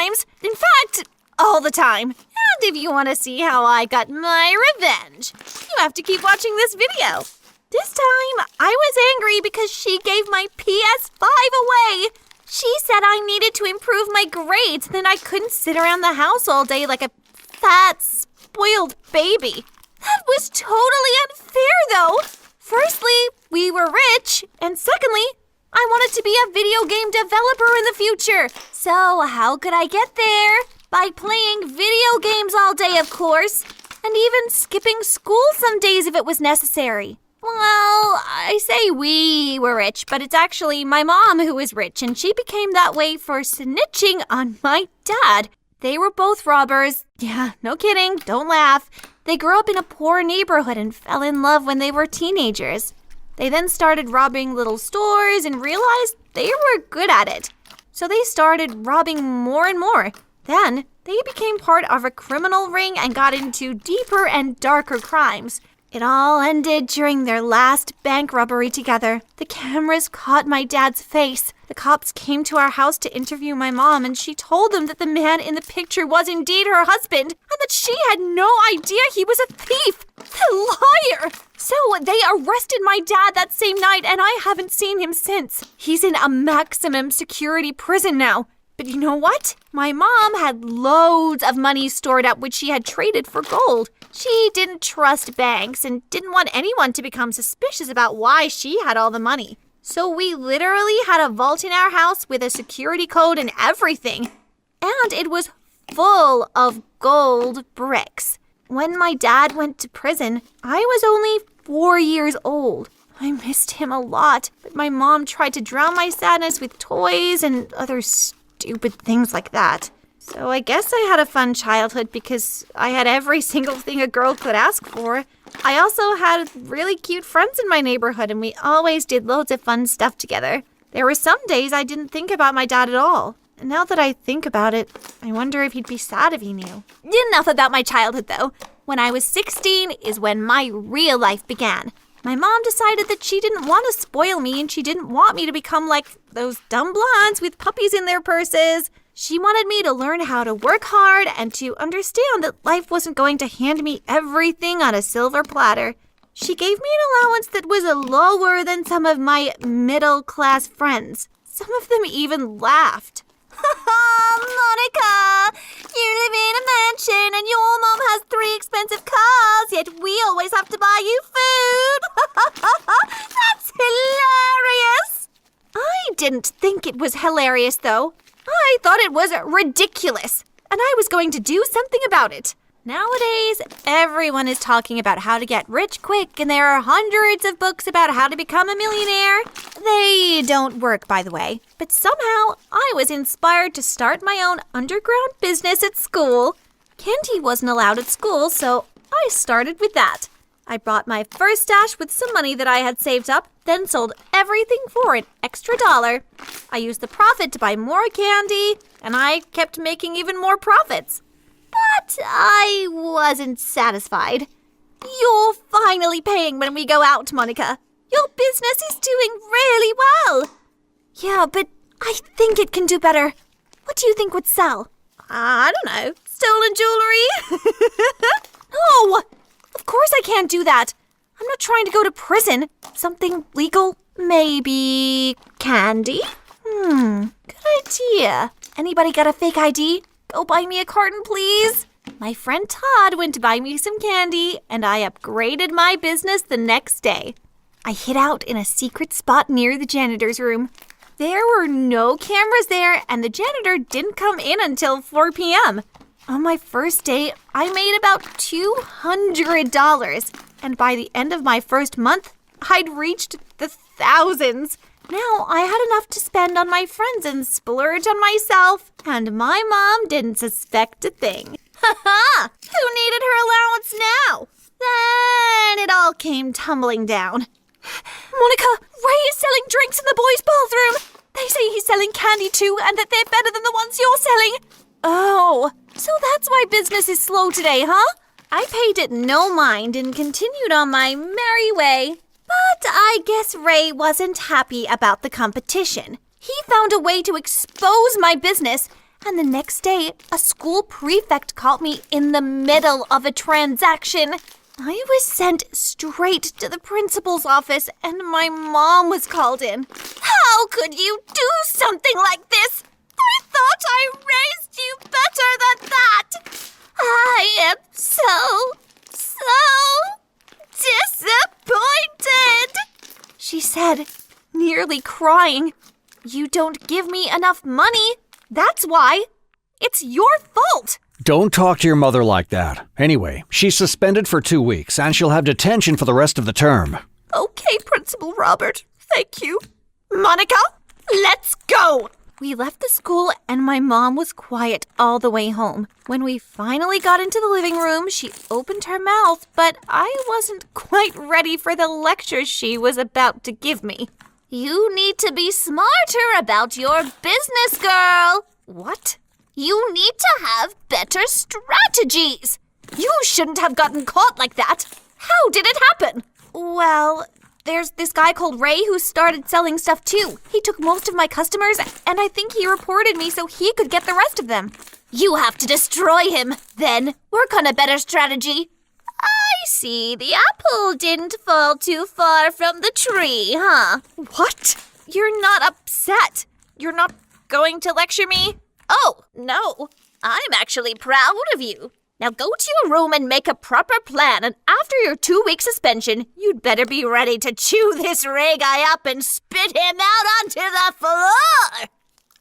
times. In fact, all the time. And if you want to see how I got my revenge, you have to keep watching this video. This time, I was angry because she gave my PS5 away. She said I needed to improve my grades, and then I couldn't sit around the house all day like a fat, spoiled baby. That was totally unfair, though. Firstly, we were rich, and secondly, I wanted to be a video game developer in the future. So how could I get there? By playing video games all day, of course, and even skipping school some days if it was necessary. Well, I say we were rich, but it's actually my mom who was rich, and she became that way for snitching on my dad. They were both robbers. Yeah, no kidding, don't laugh. They grew up in a poor neighborhood and fell in love when they were teenagers. They then started robbing little stores and realized they were good at it. So they started robbing more and more. Then they became part of a criminal ring and got into deeper and darker crimes. It all ended during their last bank robbery together. The cameras caught my dad's face. The cops came to our house to interview my mom, and she told them that the man in the picture was indeed her husband, and that she had no idea he was a thief. The liar! So they arrested my dad that same night, and I haven't seen him since. He's in a maximum security prison now. But you know what? My mom had loads of money stored up which she had traded for gold. She didn't trust banks and didn't want anyone to become suspicious about why she had all the money. So we literally had a vault in our house with a security code and everything. And it was full of gold bricks. When my dad went to prison, I was only 4 years old. I missed him a lot, but my mom tried to drown my sadness with toys and other stupid things like that. So I guess I had a fun childhood because I had every single thing a girl could ask for. I also had really cute friends in my neighborhood, and we always did loads of fun stuff together. There were some days I didn't think about my dad at all. And now that I think about it, I wonder if he'd be sad if he knew. Enough about my childhood, though. When I was 16 is when my real life began. My mom decided that she didn't want to spoil me, and she didn't want me to become like those dumb blondes with puppies in their purses. She wanted me to learn how to work hard and to understand that life wasn't going to hand me everything on a silver platter. She gave me an allowance that was lower than some of my middle-class friends. Some of them even laughed. Monica, you live in a mansion and your mom has 3 expensive cars, yet we always have to buy you food. That's hilarious. I didn't think it was hilarious, though. I thought it was ridiculous, and I was going to do something about it. Nowadays, everyone is talking about how to get rich quick, and there are hundreds of books about how to become a millionaire. They don't work, by the way. But somehow, I was inspired to start my own underground business at school. Candy wasn't allowed at school, so I started with that. I bought my first stash with some money that I had saved up, then sold everything for an extra $1. I used the profit to buy more candy, and I kept making even more profits. But I wasn't satisfied. You're finally paying when we go out, Monica. Your business is doing really well. Yeah, but I think it can do better. What do you think would sell? I don't know. Stolen jewelry? No! Of course I can't do that. I'm not trying to go to prison. Something legal? Maybe candy? Good idea. Anybody got a fake ID? Go buy me a carton, please. My friend Todd went to buy me some candy, and I upgraded my business the next day. I hid out in a secret spot near the janitor's room. There were no cameras there, and the janitor didn't come in until 4 p.m. On my first day, I made about $200, and by the end of my first month, I'd reached the thousands. Now I had enough to spend on my friends and splurge on myself, and my mom didn't suspect a thing. Ha ha! Who needed her allowance now? Then it all came tumbling down. Monica, Ray is selling drinks in the boys' bathroom. They say he's selling candy too, and that they're better than the ones you're selling. Oh, so that's why business is slow today, huh? I paid it no mind and continued on my merry way. But I guess Ray wasn't happy about the competition. He found a way to expose my business, And the next day, a school prefect caught me in the middle of a transaction. I was sent straight to the principal's office, and my mom was called in. How could you do something like this? I thought I raised you better than that. I am so disappointed, she said, nearly crying. You don't give me enough money. That's why. It's your fault. Don't talk to your mother like that. Anyway, she's suspended for 2 weeks, and she'll have detention for the rest of the term. Okay, Principal Robert. Thank you. Monica, let's go. We left the school, and my mom was quiet all the way home. When we finally got into the living room, she opened her mouth, but I wasn't quite ready for the lecture she was about to give me. You need to be smarter about your business, girl. What? You need to have better strategies. You shouldn't have gotten caught like that. How did it happen? Well, there's this guy called Ray who started selling stuff too. He took most of my customers, and I think he reported me so he could get the rest of them. You have to destroy him, then work on a better strategy. I see. The apple didn't fall too far from the tree, huh? What? You're not upset. You're not going to lecture me? Oh, no. I'm actually proud of you. Now go to your room and make a proper plan, and after your 2-week suspension, you'd better be ready to chew this Ray guy up and spit him out onto the floor.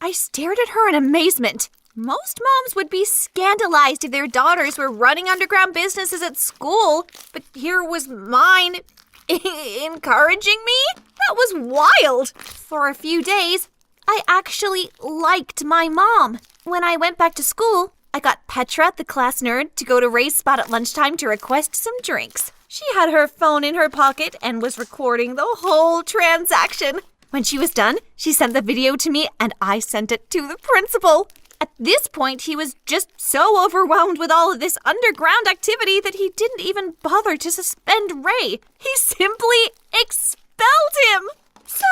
I stared at her in amazement. Most moms would be scandalized if their daughters were running underground businesses at school, but here was mine encouraging me? That was wild. For a few days, I actually liked my mom. When I went back to school, I got Petra, the class nerd, to go to Ray's spot at lunchtime to request some drinks. She had her phone in her pocket and was recording the whole transaction. When she was done, she sent the video to me and I sent it to the principal. At this point, he was just so overwhelmed with all of this underground activity that he didn't even bother to suspend Ray. He simply expelled him. So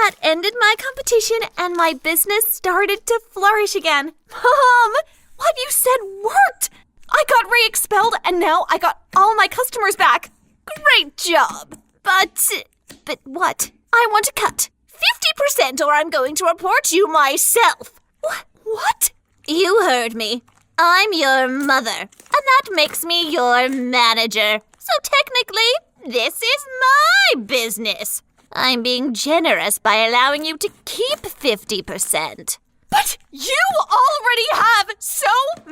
that ended my competition and my business started to flourish again. Mom, what you said worked. I got Ray expelled and now I got all my customers back. Great job. But what? I want to cut 50% or I'm going to report you myself. What? You heard me. I'm your mother, and that makes me your manager. So technically, this is my business. I'm being generous by allowing you to keep 50%. But you already have so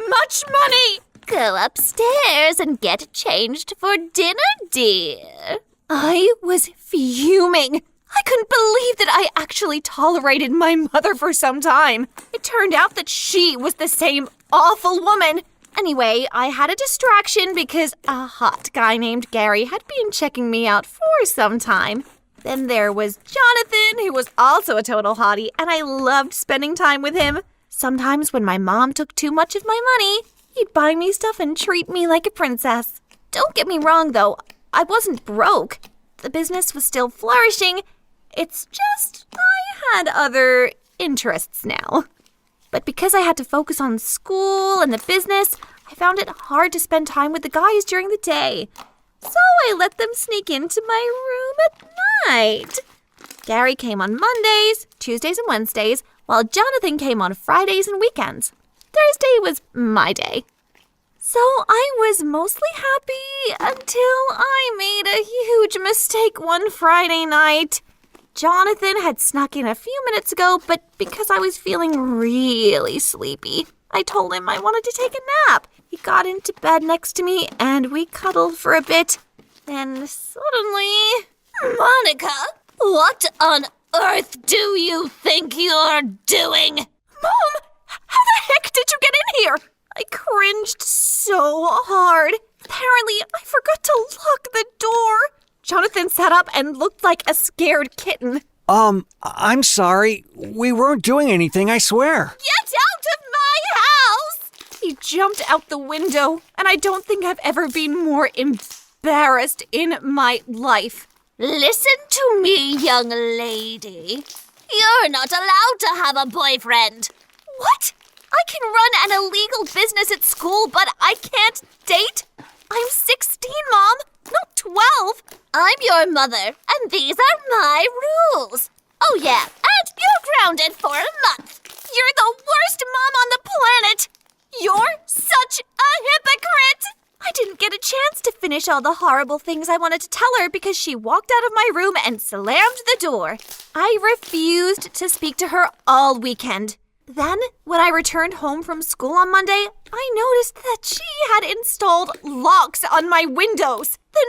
much money! Go upstairs and get changed for dinner, dear. I was fuming. I couldn't believe that I actually tolerated my mother for some time. It turned out that she was the same awful woman. Anyway, I had a distraction because a hot guy named Gary had been checking me out for some time. Then there was Jonathan, who was also a total hottie, and I loved spending time with him. Sometimes when my mom took too much of my money, he'd buy me stuff and treat me like a princess. Don't get me wrong, though. I wasn't broke. The business was still flourishing. It's just I had other interests now. But because I had to focus on school and the business, I found it hard to spend time with the guys during the day. So I let them sneak into my room at night. Gary came on Mondays, Tuesdays, and Wednesdays, while Jonathan came on Fridays and weekends. Thursday was my day. So I was mostly happy until I made a huge mistake one Friday night. Jonathan had snuck in a few minutes ago, but because I was feeling really sleepy, I told him I wanted to take a nap. He got into bed next to me, and we cuddled for a bit. Then suddenly... Monica, what on earth do you think you're doing? Mom, how the heck did you get in here? I cringed so hard. Apparently, I forgot to lock the door. Jonathan sat up and looked like a scared kitten. I'm sorry. We weren't doing anything, I swear. Get out of my house! He jumped out the window, and I don't think I've ever been more embarrassed in my life. Listen to me, young lady. You're not allowed to have a boyfriend. What? I can run an illegal business at school, but I can't date? I'm 16, Mom, not 12. I'm your mother, and these are my rules. Oh yeah, and you're grounded for a month. You're the worst mom on the planet. You're such a hypocrite. I didn't get a chance to finish all the horrible things I wanted to tell her because she walked out of my room and slammed the door. I refused to speak to her all weekend. Then, when I returned home from school on Monday, I noticed that she had installed locks on my windows. The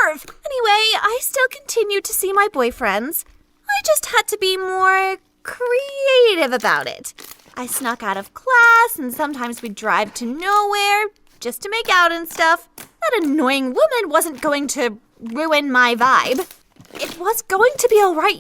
nerve! Anyway, I still continued to see my boyfriends. I just had to be more creative about it. I snuck out of class, and sometimes we'd drive to nowhere just to make out and stuff. That annoying woman wasn't going to ruin my vibe. It was going to be all right,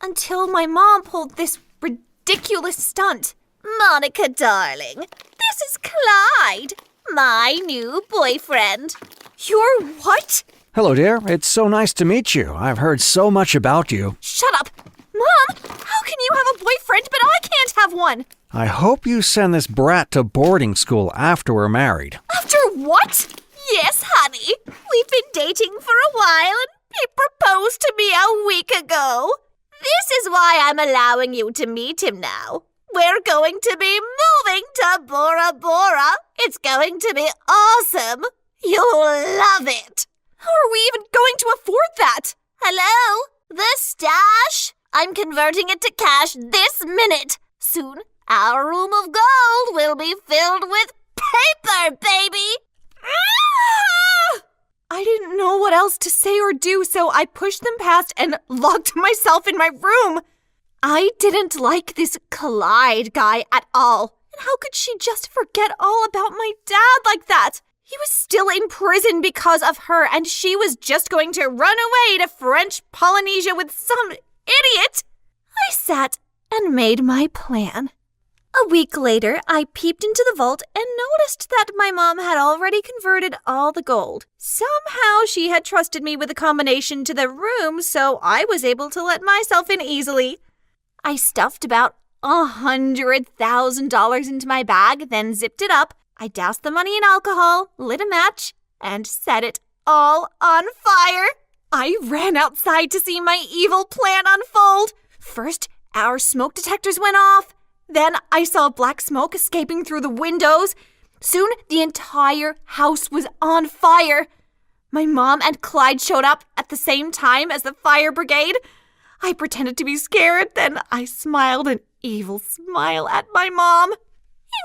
until my mom pulled this ridiculous stunt. Monica, darling, this is Clyde, my new boyfriend. You're what? Hello, dear. It's so nice to meet you. I've heard so much about you. Shut up. Mom, how can you have a boyfriend but I can't have one? I hope you send this brat to boarding school after we're married. After what? Yes, honey. We've been dating for a while and he proposed to me a week ago. This is why I'm allowing you to meet him now. We're going to be moving to Bora Bora. It's going to be awesome. You'll love it. How are we even going to afford that? Hello? The stash? I'm converting it to cash this minute. Soon, our room of gold will be filled with paper, baby. I didn't know what else to say or do, so I pushed them past and locked myself in my room. I didn't like this Clyde guy at all. And how could she just forget all about my dad like that? He was still in prison because of her, and she was just going to run away to French Polynesia with some idiot. I sat and made my plan. A week later, I peeped into the vault and noticed that my mom had already converted all the gold. Somehow she had trusted me with a combination to the room, so I was able to let myself in easily. I stuffed about $100,000 into my bag, then zipped it up. I doused the money in alcohol, lit a match, and set it all on fire. I ran outside to see my evil plan unfold. First, our smoke detectors went off. Then I saw black smoke escaping through the windows. Soon, the entire house was on fire. My mom and Clyde showed up at the same time as the fire brigade. I pretended to be scared, then I smiled an evil smile at my mom.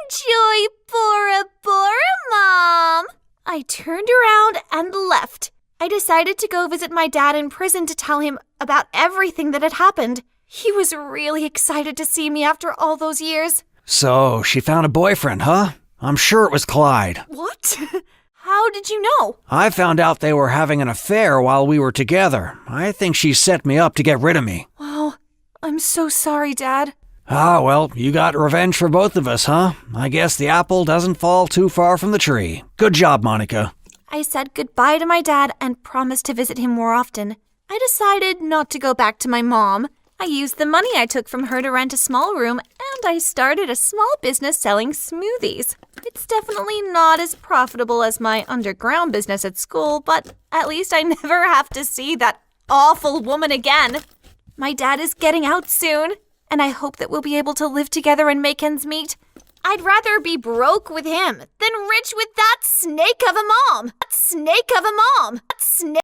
Enjoy Bora Bora, Mom. I turned around and left. I decided to go visit my dad in prison to tell him about everything that had happened. He was really excited to see me after all those years. So, she found a boyfriend, huh? I'm sure it was Clyde. What? How did you know? I found out they were having an affair while we were together. I think she set me up to get rid of me. Wow, I'm so sorry, Dad. Ah, well, you got revenge for both of us, huh? I guess the apple doesn't fall too far from the tree. Good job, Monica. I said goodbye to my dad and promised to visit him more often. I decided not to go back to my mom. I used the money I took from her to rent a small room, and I started a small business selling smoothies. It's definitely not as profitable as my underground business at school, but at least I never have to see that awful woman again. My dad is getting out soon, and I hope that we'll be able to live together and make ends meet. I'd rather be broke with him than rich with that snake of a mom. That snake of a mom. That snake.